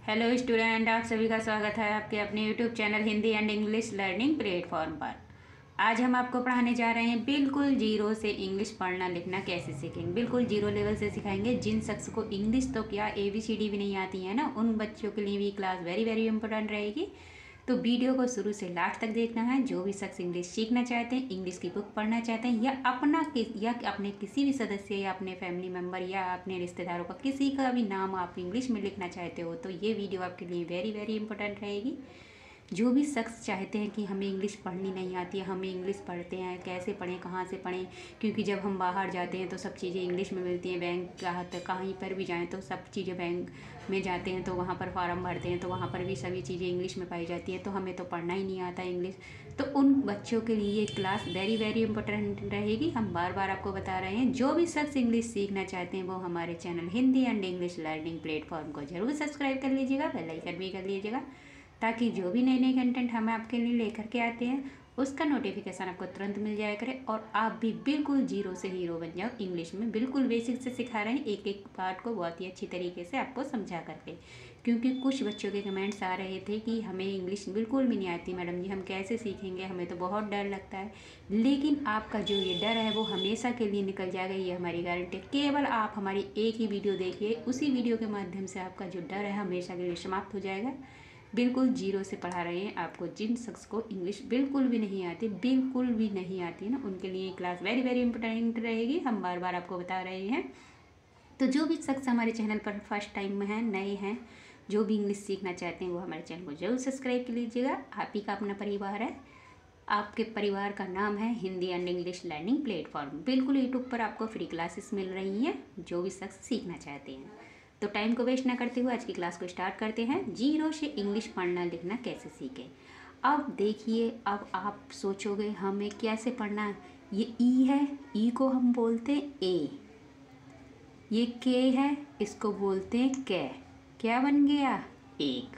Hello student, आप सभी का स्वागत है आपके अपने YouTube channel Hindi and English learning platform पर। आज हम आपको पढ़ाने जा रहे हैं बिल्कुल जीरो से इंग्लिश पढ़ना लिखना कैसे सीखेंगे। बिल्कुल जीरो लेवल से सिखाएंगे। जिन शख्स को इंग्लिश तो क्या ABCD भी नहीं आती है ना, उन बच्चों के लिए भी क्लास वेरी वेरी इंपॉर्टेंट रहेगी। तो वीडियो को शुरू से लास्ट तक देखना है। जो भी शख्स इंग्लिश सीखना चाहते हैं, इंग्लिश की बुक पढ़ना चाहते हैं, या अपने किसी भी सदस्य या अपने फैमिली मेम्बर या अपने रिश्तेदारों का किसी का भी नाम आप इंग्लिश में लिखना चाहते हो, तो ये वीडियो आपके लिए वेरी वेरी इंपॉर्टेंट रहेगी। जो भी शख्स चाहते हैं कि हमें इंग्लिश पढ़नी नहीं आती है, हमें इंग्लिश पढ़ते हैं, कैसे पढ़ें, कहाँ से पढ़ें, क्योंकि जब हम बाहर जाते हैं तो सब चीज़ें इंग्लिश में मिलती हैं। बैंक कहीं पर भी जाएं तो सब चीज़ें, बैंक में जाते हैं तो वहाँ पर फॉर्म भरते हैं तो वहाँ पर भी सभी चीज़ें इंग्लिश में पाई जाती हैं, तो हमें तो पढ़ना ही नहीं आता इंग्लिश। तो उन बच्चों के लिए ये क्लास वेरी वेरी इंपॉर्टेंट रहेगी। हम बार बार आपको बता रहे हैं, जो भी शख्स इंग्लिश सीखना चाहते हैं वो हमारे channel Hindi and English learning platform को जरूर सब्सक्राइब कर लीजिएगा, बेल आइकन भी कर लीजिएगा, ताकि जो भी नए नए कंटेंट हम आपके लिए लेकर के आते हैं उसका नोटिफिकेशन आपको तुरंत मिल जाया करे और आप भी बिल्कुल जीरो से हीरो बन जाओ इंग्लिश में। बिल्कुल बेसिक से सिखा रहे हैं, एक एक पार्ट को बहुत ही अच्छी तरीके से आपको समझा करके। क्योंकि कुछ बच्चों के कमेंट्स आ रहे थे कि हमें इंग्लिश बिल्कुल भी नहीं आती मैडम जी, हम कैसे सीखेंगे, हमें तो बहुत डर लगता है। लेकिन आपका जो ये डर है वो हमेशा के लिए निकल जाएगा, ये हमारी गारंटी है। केवल आप हमारी एक ही वीडियो देखिए, उसी वीडियो के माध्यम से आपका जो डर है हमेशा के लिए समाप्त हो जाएगा। बिल्कुल जीरो से पढ़ा रहे हैं आपको। जिन शख्स को इंग्लिश बिल्कुल भी नहीं आती, बिल्कुल भी नहीं आती ना, उनके लिए क्लास वेरी वेरी इंपॉर्टेंट रहेगी। हम बार बार आपको बता रहे हैं। तो जो भी शख्स हमारे चैनल पर फर्स्ट टाइम में हैं, नए हैं, जो भी इंग्लिश सीखना चाहते हैं वो हमारे चैनल को जरूर सब्सक्राइब कर लीजिएगा। आप ही का अपना परिवार है, आपके परिवार का नाम है Hindi and English learning platform. बिल्कुल यूट्यूब पर आपको फ्री क्लासेस मिल रही हैं, जो भी शख्स सीखना चाहते हैं। तो टाइम को वेस्ट ना करते हुए आज की क्लास को स्टार्ट करते हैं। जीरो से इंग्लिश पढ़ना लिखना कैसे सीखें। अब देखिए, अब आप सोचोगे हमें कैसे पढ़ना है। ये ई है, ई को हम बोलते हैं ए। ये के है, इसको बोलते हैं कै। क्या बन गया? एक।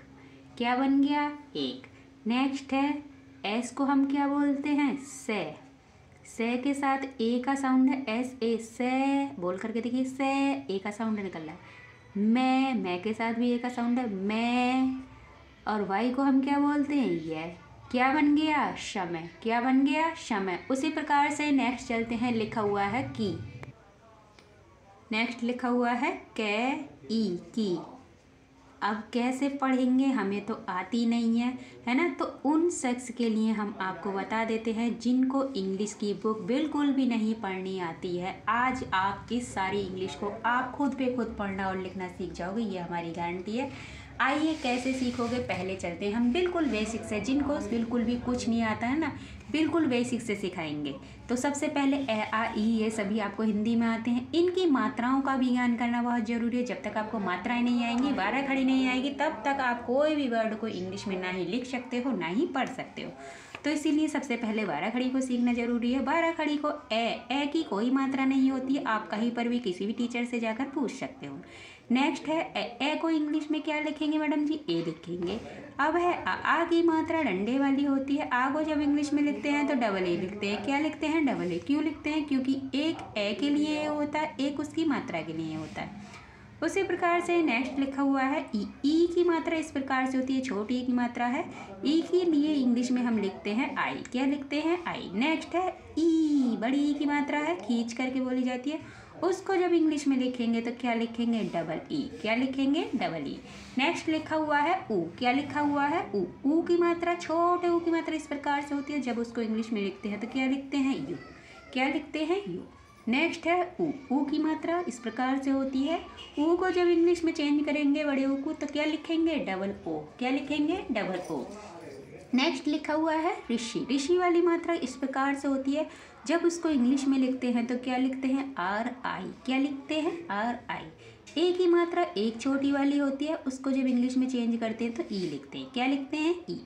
क्या बन गया? एक। नेक्स्ट है एस को हम क्या बोलते हैं? से। से के साथ ए का साउंड है एस ए, से। बोल करके देखिए, से ए का साउंड निकल रहा है। मैं के साथ भी ए का साउंड है, मैं। और वाई को हम क्या बोलते हैं? ये। क्या बन गया? समय। क्या बन गया? समय। उसी प्रकार से नेक्स्ट चलते हैं, लिखा हुआ है की। नेक्स्ट लिखा हुआ है कै ई, की। अब कैसे पढ़ेंगे, हमें तो आती नहीं है ना। तो उन शख्स के लिए हम आपको बता देते हैं जिनको इंग्लिश की बुक बिल्कुल भी नहीं पढ़नी आती है। आज आप इस सारी इंग्लिश को आप खुद पे खुद पढ़ना और लिखना सीख जाओगे, ये हमारी गारंटी है। आइए कैसे सीखोगे, पहले चलते हैं हम बिल्कुल बेसिक से। जिनको बिल्कुल भी कुछ नहीं आता है ना, बिल्कुल बेसिक से सिखाएंगे। तो सबसे पहले ए आ ई, ये सभी आपको हिंदी में आते हैं। इनकी मात्राओं का भी ज्ञान करना बहुत ज़रूरी है। जब तक आपको मात्राएं नहीं आएंगी, बारह खड़ी नहीं आएगी, तब तक आप कोई भी वर्ड को इंग्लिश में ना ही लिख सकते हो ना ही पढ़ सकते हो। तो इसीलिए सबसे पहले बारह खड़ी को सीखना जरूरी है। बारह खड़ी को ए की कोई मात्रा नहीं होती है, आप कहीं पर भी किसी भी टीचर से जाकर पूछ सकते हो। नेक्स्ट है ए को इंग्लिश में क्या लिखेंगे मैडम जी? ए लिखेंगे। अब है आ की मात्रा डंडे वाली होती है। आ को जब इंग्लिश में लिखते हैं तो डबल ए लिखते हैं। क्या लिखते हैं? Double A. क्यों लिखते हैं? क्योंकि एक ए के लिए ए होता है, एक उसकी मात्रा के लिए होता है। उसी प्रकार से नेक्स्ट लिखा हुआ है ई। ई की मात्रा इस प्रकार से होती है, छोटी ई की मात्रा है। ई के लिए इंग्लिश में हम लिखते हैं आई। क्या लिखते हैं? आई। नेक्स्ट है ई, बड़ी ई की मात्रा है, खींच करके बोली जाती है। उसको जब इंग्लिश में लिखेंगे तो क्या लिखेंगे? Double E. क्या लिखेंगे? Double E. नेक्स्ट लिखा हुआ है ऊ। क्या लिखा हुआ है? ऊ। ऊ की मात्रा, छोटे ऊ की मात्रा इस प्रकार से होती है, जब उसको इंग्लिश में लिखते हैं तो क्या लिखते हैं? यू। क्या लिखते हैं? यू। नेक्स्ट है ऊ। ऊ की मात्रा इस प्रकार से होती है। ऊ को जब इंग्लिश में चेंज करेंगे बड़े ऊ को तो क्या लिखेंगे? Double O. क्या लिखेंगे? डबल ओ। नेक्स्ट लिखा हुआ है ऋषि। ऋषि वाली मात्रा इस प्रकार से होती है, जब उसको इंग्लिश में लिखते हैं तो क्या लिखते हैं? आर आई। क्या लिखते हैं? आर आई। ए की मात्रा एक छोटी वाली होती है, उसको जब इंग्लिश में चेंज करते हैं तो ई लिखते हैं। क्या लिखते हैं? ई।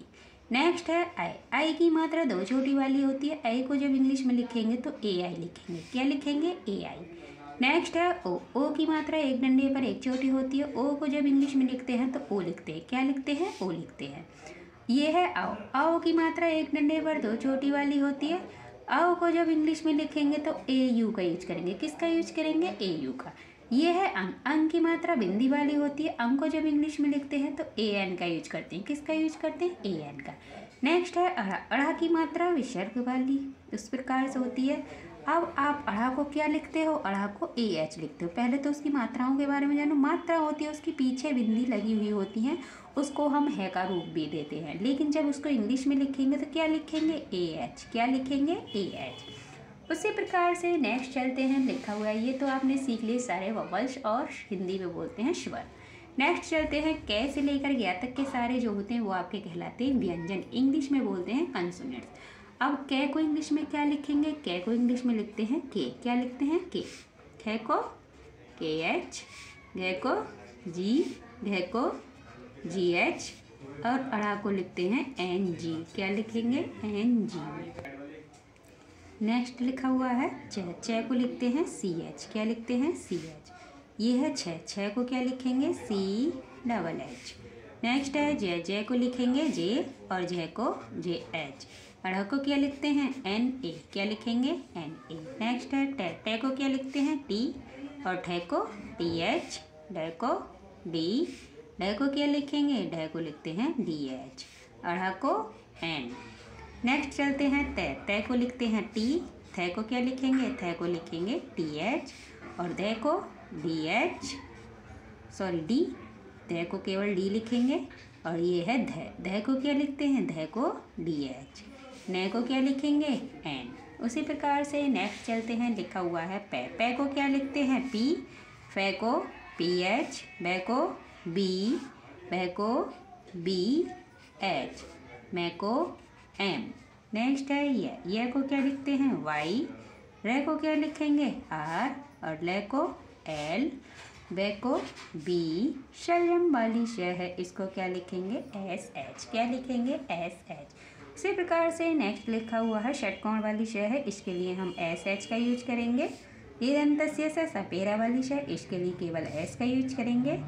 नेक्स्ट है आई। आई की मात्रा दो छोटी वाली होती है, आई को जब इंग्लिश में लिखेंगे तो ए आई लिखेंगे। क्या लिखेंगे? ए आई। नेक्स्ट है ओ। ओ की मात्रा एक डंडे पर एक छोटी होती है, ओ को जब इंग्लिश में लिखते हैं तो ओ लिखते हैं। क्या लिखते हैं? ओ लिखते हैं। ये है आओ। आओ की मात्रा एक डंडे पर दो छोटी वाली होती है, आओ को जब इंग्लिश में लिखेंगे तो ए यू का यूज करेंगे। किसका यूज करेंगे? ए यू का। ये है अंग। अंग की मात्रा बिंदी वाली होती है। अंग को जब इंग्लिश में लिखते हैं तो ए एन का यूज करते हैं। किसका यूज करते हैं? ए एन का। नेक्स्ट है अड़ा। अड़ा की मात्रा विसर्ग वाली उस प्रकार से होती है। अब आप अड़ा को क्या लिखते हो? अड़ा को ए एच लिखते हो। पहले तो उसकी मात्राओं के बारे में जानो। मात्रा होती है उसकी पीछे बिंदी लगी हुई होती हैं, उसको हम है का रूप भी देते हैं। लेकिन जब उसको इंग्लिश में लिखेंगे तो क्या लिखेंगे? A H. क्या लिखेंगे? A H. उसी प्रकार से नेक्स्ट चलते हैं। लिखा हुआ है ये तो आपने सीख लिए सारे वॉवल्स और हिंदी में बोलते हैं स्वर। नेक्स्ट चलते हैं। कै से लेकर ज्ञ तक के सारे जो होते हैं वो आपके कहलाते हैं व्यंजन। इंग्लिश में बोलते हैं कंसोनेंट्स। अब कै को इंग्लिश में क्या लिखेंगे? कै को इंग्लिश में लिखते हैं के। क्या लिखते हैं? के। खे को के एच, घे को जी, घे को जी एच और अड़ा को लिखते हैं एन जी। क्या लिखेंगे? N G. नेक्स्ट लिखा हुआ है च। च को लिखते हैं सी एच। क्या लिखते हैं? C H. ये है छ। छ को क्या लिखेंगे? C double H. नेक्स्ट है जय। जय को लिखेंगे जे और जय को जे एच। अड़ा को क्या लिखते हैं? N A. क्या लिखेंगे? N A. नेक्स्ट है टे। टे को क्या लिखते हैं? टी और ठे को टी एच। डे को डी। डे को क्या लिखेंगे? डे को लिखते हैं डी एच। अड़ा को एन। नेक्स्ट चलते हैं तै। तै को लिखते हैं टी। थे को क्या लिखेंगे? थे को लिखेंगे टी एच और दे को डी एच, सॉरी डी। दे को केवल डी लिखेंगे और ये है धै। धै को क्या लिखते हैं? धै को डी एच। ने को क्या लिखेंगे? एन। उसी प्रकार से नेक्स्ट चलते हैं। लिखा हुआ है पै। पै को क्या लिखते हैं? पी। फे को पी एच। बै को बी। बै को बी एच। मै को एम। नेक्स्ट है ये को क्या लिखते हैं? वाई। रे को क्या लिखेंगे? आर और ले को एल। बे को बी। शलजम वाली श है इसको क्या लिखेंगे? S H. क्या लिखेंगे? S H. इसी प्रकार से नेक्स्ट लिखा हुआ है षटकोण वाली श है, इसके लिए हम एस एच का यूज करेंगे। ये दंतस्य से सपेरा वाली श, इसके लिए केवल एस का यूज करेंगे।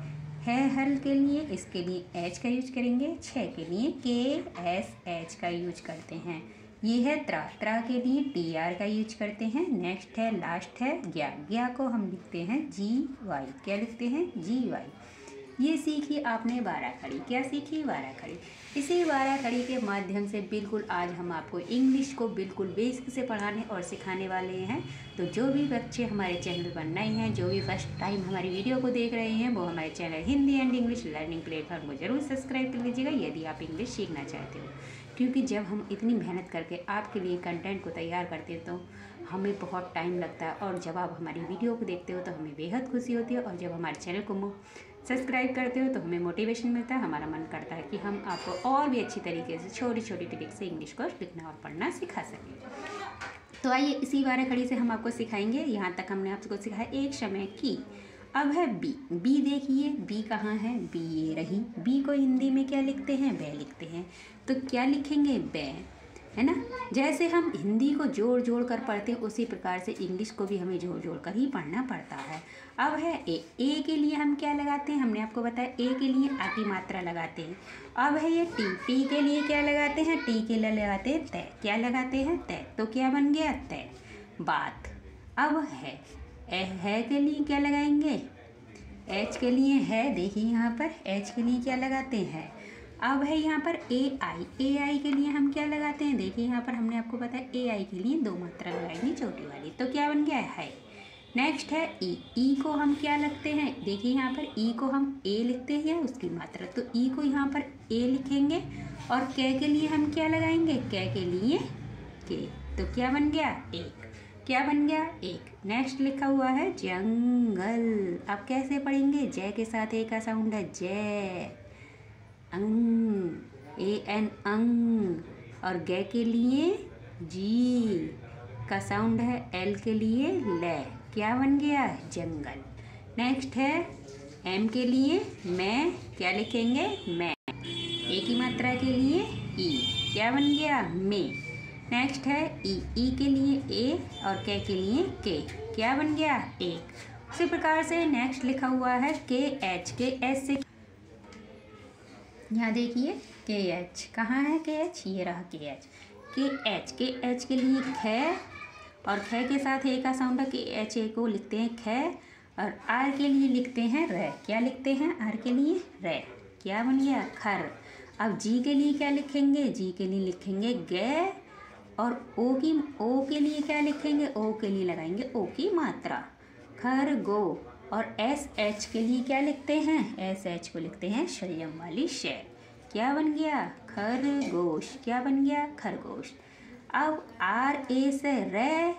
है हल के लिए इसके लिए एच का यूज करेंगे। छ के लिए के एस एच का यूज करते हैं। ये है त्रा। त्रा के लिए टी आर का यूज करते हैं। नेक्स्ट है लास्ट है ज्ञा। ज्ञा को हम लिखते हैं जी वाई। क्या लिखते हैं? जी वाई। ये सीखी आपने 12 खड़ी। क्या सीखी? 12 खड़ी। इसी 12 खड़ी के माध्यम से बिल्कुल आज हम आपको इंग्लिश को बिल्कुल बेसिक से पढ़ाने और सिखाने वाले हैं। तो जो भी बच्चे हमारे चैनल पर नए हैं, जो भी फर्स्ट टाइम हमारी वीडियो को देख रहे हैं, वो हमारे channel Hindi and English learning platform को जरूर सब्सक्राइब कर लीजिएगा यदि आप इंग्लिश सीखना चाहते हो। क्योंकि जब हम इतनी मेहनत करके आपके लिए कंटेंट को तैयार करते हैं तो हमें बहुत टाइम लगता है, और जब आप हमारी वीडियो को देखते हो तो हमें बेहद खुशी होती है, और जब हमारे चैनल को सब्सक्राइब करते हो तो हमें मोटिवेशन मिलता है। हमारा मन करता है कि हम आपको और भी अच्छी तरीके से छोटी छोटी ट्रिक से इंग्लिश को लिखना और पढ़ना सिखा सकें। तो आइए इसी 12 खड़ी से हम आपको सिखाएंगे। यहाँ तक हमने आपको सिखाया एक समय की। अब है बी। बी देखिए बी कहाँ है? बी ये रही। बी को हिंदी में क्या लिखते हैं? बै लिखते हैं। तो क्या लिखेंगे? बै, है ना। जैसे हम हिंदी को जोड़ जोड़ कर पढ़ते हैं उसी प्रकार से इंग्लिश को भी हमें जोड़ जोड़ कर ही पढ़ना पड़ता है। अब है ए। ए के लिए हम क्या लगाते हैं? हमने आपको बताया ए के लिए आ की मात्रा लगाते हैं। अब है ये टी। टी के लिए क्या लगाते हैं? टी के लिए लगाते हैं तय। क्या लगाते हैं? तय। तो क्या बन गया? तय बात। अब है के लिए क्या लगाएंगे? एच के लिए है। देखिए यहाँ पर एच के लिए क्या लगाते हैं? अब है यहाँ पर ए आई। ए आई के लिए हम क्या लगाते हैं? देखिए यहाँ पर हमने आपको बताया ए आई के लिए 2 मात्रा लगाएंगे छोटी वाली। तो क्या बन गया? है। नेक्स्ट है ई। ई को हम क्या लगते हैं? देखिए यहाँ पर ई को हम ए लिखते हैं उसकी मात्रा, तो ई को यहाँ पर ए लिखेंगे। और कै के लिए हम क्या लगाएंगे? कै के लिए के। तो क्या बन गया? एक। क्या बन गया? एक। नेक्स्ट लिखा हुआ है जंगल। अब कैसे पढ़ेंगे? जय के साथ ए का साउंड है जय। अंग, ए एन अंग। और गे के लिए जी का साउंड है एल के लिए ले। क्या बन गया? जंगल। नेक्स्ट है एम के लिए मैं। क्या लिखेंगे? मैं। ए की मात्रा के लिए ई। क्या बन गया? में। नेक्स्ट है ई। ई के लिए ए और के लिए के। क्या बन गया? एक। उसी प्रकार से नेक्स्ट लिखा हुआ है के एच। के एच से यहाँ देखिए के एच कहाँ है? के एच ये रहा के एच। के एच। के एच के लिए ख और ख के साथ ए का साउंड है। के एच ए को लिखते हैं ख और आर के लिए लिखते हैं र। क्या लिखते हैं आर के लिए? र। क्या बन गया? खर। अब जी के लिए क्या लिखेंगे? जी के लिए लिखेंगे गे। और ओ के लिए क्या लिखेंगे? ओ के लिए लगाएंगे ओ की मात्रा, खर गो। और एस एच के लिए क्या लिखते हैं? एस एच को लिखते हैं संयम वाली शय। क्या बन गया? खरगोश। क्या बन गया? खरगोश। अब आर ए से रे,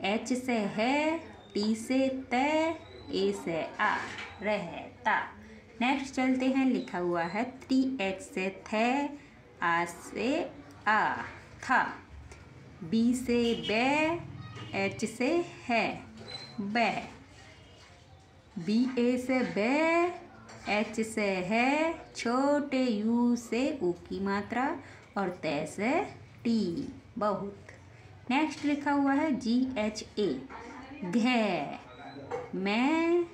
एच से है, टी से ते, ए से आ, रहता। नेक्स्ट चलते हैं, लिखा हुआ है टी एच से थे, आ से आ, था। बी से बे, एच से है, बै। बी ए से बे, एच से है, छोटे यू से ऊ की मात्रा, और ते से टी, बहुत। नेक्स्ट लिखा हुआ है जी एच ए, घे। मैं,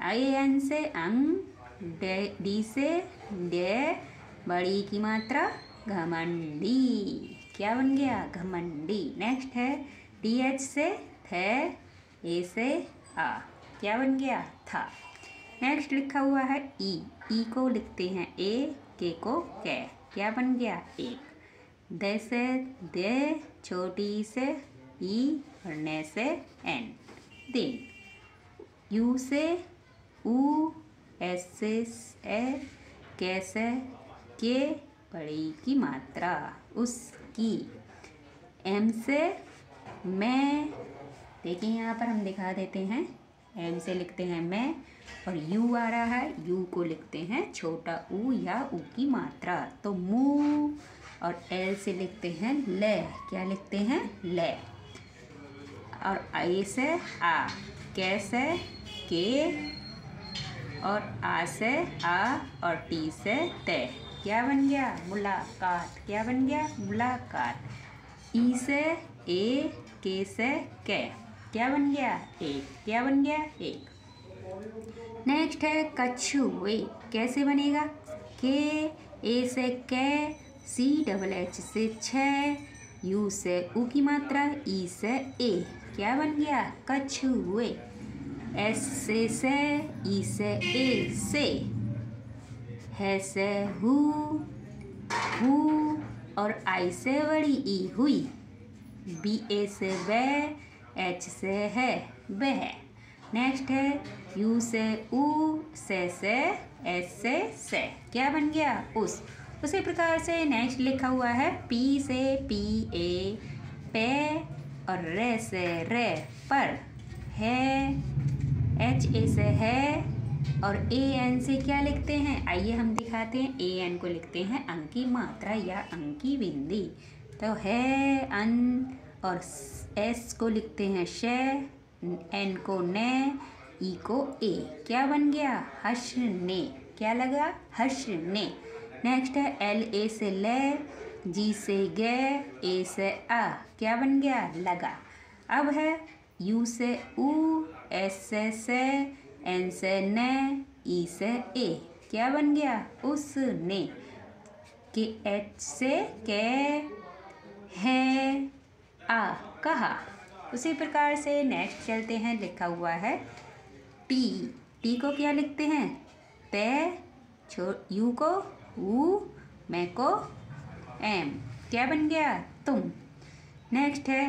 आई एन से अंग, डी से डे, बड़ी की मात्रा, घमंडी। क्या बन गया? घमंडी। नेक्स्ट है टी एच से थे, ए से आ, क्या बन गया? था। नेक्स्ट लिखा हुआ है ई को लिखते हैं ए, के को कै। क्या बन गया? एक। दे से दे, छोटी से ई, और ने से एन, दिन। यू से ऊ, एस से ए, के से के, बड़ी की मात्रा, उसकी। एम से मैं, देखिए यहाँ पर हम दिखा देते हैं, एम से लिखते हैं मैं, और यू आ रहा है, यू को लिखते हैं छोटा ऊ या ऊ की मात्रा, तो मुँह। और एल से लिखते हैं ले। क्या लिखते हैं? ले। और आई से आ, के से के, और आ से आ, और टी से ते। क्या बन गया? मुलाकात। क्या बन गया? मुलाकात। ई से ए, के से के। क्या बन गया? एक। क्या बन गया? एक। नेक्स्ट है कछुए। कैसे बनेगा? के, ए से के, सी डबल एच से छः, यू से ऊ की मात्रा, ई से ए। क्या बन गया? कछुए। एस से, ई से ए, से। है से हु, और आई से बड़ी ई, हुई। बी ए से वे, एच से है, वह। नेक्स्ट है यू से ऊ, से एस से। क्या बन गया? उस। उसी प्रकार से नेक्स्ट लिखा हुआ है पी से पी ए, पे, और रे से रे, पर। है, एच ए से है, और ए एन से क्या लिखते हैं? आइए हम दिखाते हैं। ए एन को लिखते हैं अंक की मात्रा या अंक की बिंदी, तो है अन, और एस को लिखते हैं शे, एन को ने, ई को ए। क्या बन गया? हर्ष ने। क्या लगा? हर्ष ने। नेक्स्ट है एल ए से ले, जी से गे, ए से आ। क्या बन गया? लगा। अब है यू से ऊ, एस से, एन से ने, ई से ए। क्या बन गया? उसने। के एच से के, है, आ, कहा। उसी प्रकार से नेक्स्ट चलते हैं, लिखा हुआ है टी को क्या लिखते हैं? ते, यू को ऊ, मैं को एम। क्या बन गया? तुम। नेक्स्ट है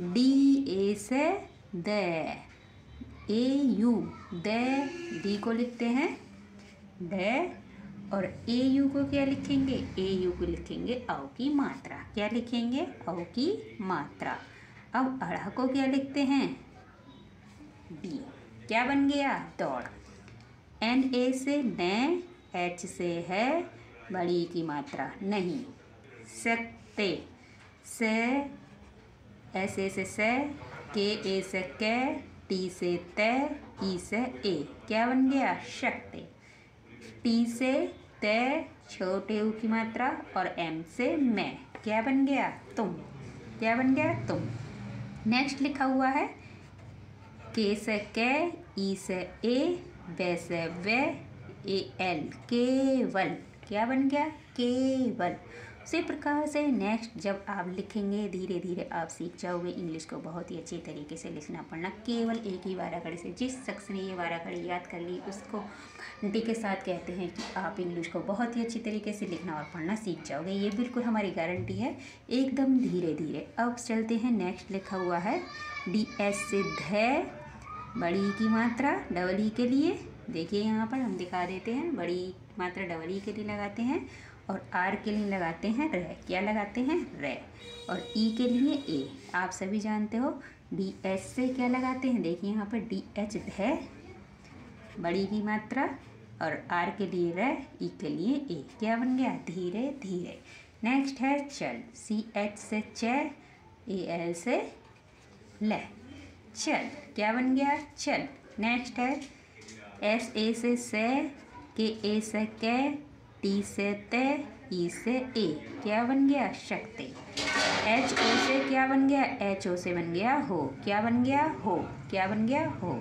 डी ए से दे, ए यू, दे। डी को लिखते हैं दे, और ए यू को क्या लिखेंगे? ए यू को लिखेंगे औ की मात्रा। क्या लिखेंगे? औ की मात्रा। अब अड़ा को क्या लिखते हैं? डी। क्या बन गया? दौड़। एन ए से ने, एच से है, बड़ी की मात्रा, नहीं। सकते से, एस ए से, के ए से के, टी से ते, ई से ए। क्या बन गया? शक्ति। टी से ते, छोटे ऊ की मात्रा, और एम से मैं। क्या बन गया? तुम। क्या बन गया? तुम। नेक्स्ट लिखा हुआ है के से के, ई से ए, वे से वे, ए एल, केवल। क्या बन गया? केवल। उसी प्रकार से नेक्स्ट जब आप लिखेंगे धीरे धीरे आप सीख जाओगे इंग्लिश को बहुत ही अच्छी तरीके से लिखना पढ़ना। केवल एक ही वाराखड़ी से, जिस शख्स ने ये वाराखड़ी याद कर ली उसको गारंटी के साथ कहते हैं कि आप इंग्लिश को बहुत ही अच्छी तरीके से लिखना और पढ़ना सीख जाओगे। ये बिल्कुल हमारी गारंटी है, एकदम धीरे धीरे। अब चलते हैं नेक्स्ट। लिखा हुआ है DS से ध, बड़ी की मात्रा डबल ई के लिए। देखिए यहाँ पर हम दिखा देते हैं, बड़ी मात्रा डबल ई के लिए लगाते हैं और R के लिए लगाते हैं र। क्या लगाते हैं? र। और E के लिए ए। आप सभी जानते हो DS से क्या लगाते हैं, देखिए यहाँ पर DH ध, बड़ी की मात्रा, और R के लिए र, E के लिए ए। क्या बन गया? धीरे धीरे। नेक्स्ट है चल, CH से च, AL से ल, चल। क्या बन गया? चल। नेक्स्ट है SA से से, KA से क, T से ते, E से ए। क्या बन गया? शक्ति। HO से क्या बन गया? HO से बन गया हो। क्या बन गया? हो। क्या बन गया? हो।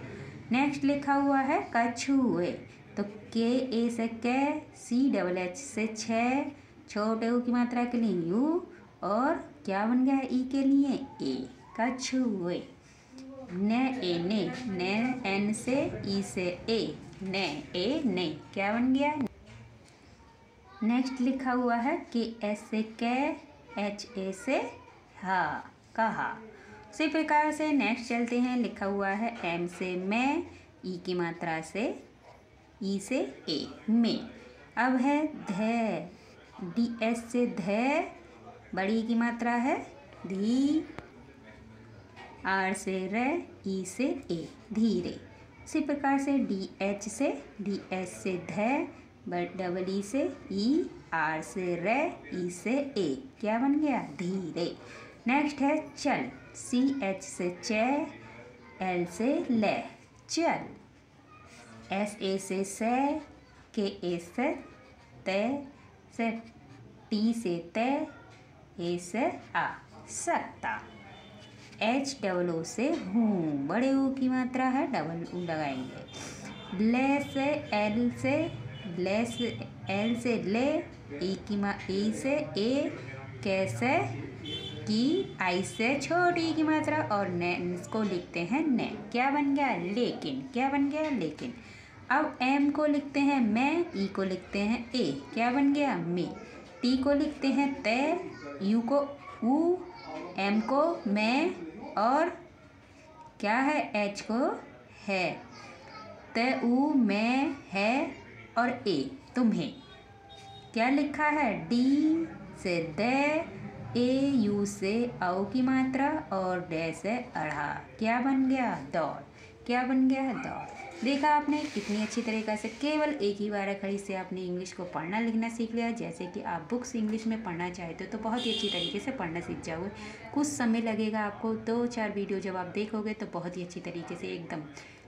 नेक्स्ट लिखा हुआ है कछुए, तो KA से क, CH से छ, छोटे ऊ की मात्रा के लिए U, और क्या बन गया? E के लिए ए। कछुए। न ए ने, न N से E से ए, न ए ने। क्या बन गया? नेक्स्ट लिखा हुआ है KS से क, HA से हा, कहा। उसी प्रकार से नेक्स्ट चलते हैं। लिखा हुआ है M से मैं, E की मात्रा से E से ए, में। अब है ध, DS से ध, बड़ी की मात्रा है धी, R से र, E से ए, धीरे। इसी प्रकार से DH से, DS से ध, डबल ई से ई, R से र, E से ए। क्या बन गया? धीरे। नेक्स्ट है चल, CH से च, L से ल, चल। SA से स, KA से त, से T से त, A से आ, सकता। HOO से हूँ, बड़े ऊ की मात्रा है, डबल ऊ लगाएंगे। ले से L से, ले से L से ले, ई से ए, कैसे की, आई से छोटी की मात्रा, और ने इसको लिखते हैं ने। क्या बन गया? लेकिन। क्या बन गया? लेकिन। अब M को लिखते हैं मैं, E को लिखते हैं ए। क्या बन गया? में। T को लिखते हैं ते, U को ऊ, M को मैं, और क्या है? H को है। ते ऊ मैं है, और ए तुम्हें। क्या लिखा है? D से द, AU से औ की मात्रा, और डे से अढ़ा। क्या बन गया? दौड़। क्या बन गया? दौड़। देखा आपने कितनी अच्छी तरीक़े से केवल एक ही वाराखड़ी से आपने इंग्लिश को पढ़ना लिखना सीख लिया। जैसे कि आप बुक्स इंग्लिश में पढ़ना चाहते हो तो बहुत ही अच्छी तरीके से पढ़ना सीख जाओगे। कुछ समय लगेगा आपको, 2-4 वीडियो जब आप देखोगे तो बहुत ही अच्छी तरीके से एकदम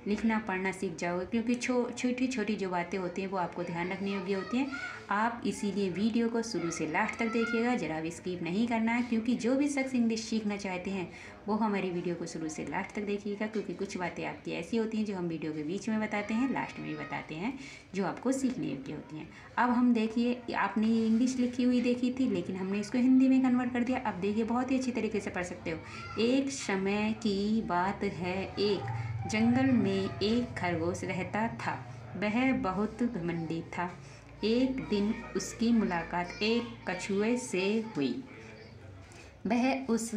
लिखना पढ़ना सीख जाओगे, क्योंकि छोटी छोटी जो बातें होती हैं वो आपको ध्यान रखनी योग्य होती हैं। आप इसीलिए वीडियो को शुरू से लास्ट तक देखिएगा, ज़रा भी स्किप नहीं करना है, क्योंकि जो भी शख्स इंग्लिश सीखना चाहते हैं वो हमारी वीडियो को शुरू से लास्ट तक देखिएगा, क्योंकि कुछ बातें आपकी ऐसी होती हैं जो हम वीडियो के बीच में बताते हैं, लास्ट में भी बताते हैं, जो आपको सीखने योग्य होती हैं। अब हम देखिए, आपने ये इंग्लिश लिखी हुई देखी थी, लेकिन हमने इसको हिंदी में कन्वर्ट कर दिया। अब देखिए बहुत ही अच्छी तरीके से पढ़ सकते हो। एक समय की बात है, एक जंगल में एक खरगोश रहता था। वह बहुत घमंडी था। एक दिन उसकी मुलाकात एक कछुए से हुई। वह उस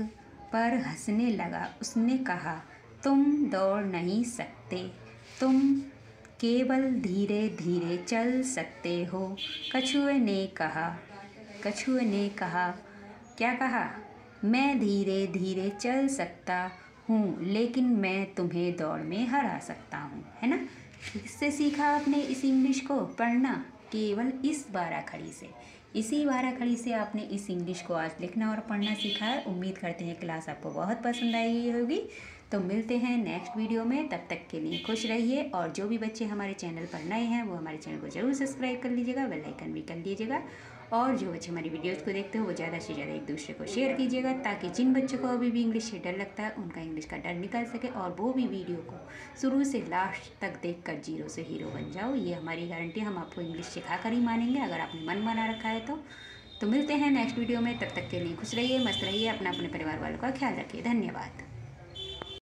पर हंसने लगा। उसने कहा, तुम दौड़ नहीं सकते, तुम केवल धीरे धीरे चल सकते हो। कछुए ने कहा, क्या कहा? मैं धीरे धीरे चल सकता हूँ, लेकिन मैं तुम्हें दौड़ में हरा सकता हूँ, है ना। इससे सीखा आपने इस इंग्लिश को पढ़ना केवल इस बाराखड़ी से। इसी बाराखड़ी से आपने इस इंग्लिश को आज लिखना और पढ़ना सीखा है। उम्मीद करते हैं क्लास आपको बहुत पसंद आई होगी। तो मिलते हैं नेक्स्ट वीडियो में, तब तक के लिए खुश रहिए। और जो भी बच्चे हमारे चैनल पर नए हैं वो हमारे चैनल को ज़रूर सब्सक्राइब कर लीजिएगा, बेल आइकन भी कर लीजिएगा। और जो बच्चे हमारी वीडियोज़ को देखते हो वो ज़्यादा से ज़्यादा एक दूसरे को शेयर कीजिएगा, ताकि जिन बच्चों को अभी भी इंग्लिश से डर लगता है उनका इंग्लिश का डर निकल सके, और वो भी वीडियो को शुरू से लास्ट तक देखकर जीरो से हीरो बन जाओ। ये हमारी गारंटी, हम आपको इंग्लिश सिखा कर ही मानेंगे अगर आपने मन बना रखा है तो। तो मिलते हैं नेक्स्ट वीडियो में, तब तक के लिए खुश रहिए, मस्त रहिए, अपना अपने परिवार वालों का ख्याल रखिए। धन्यवाद।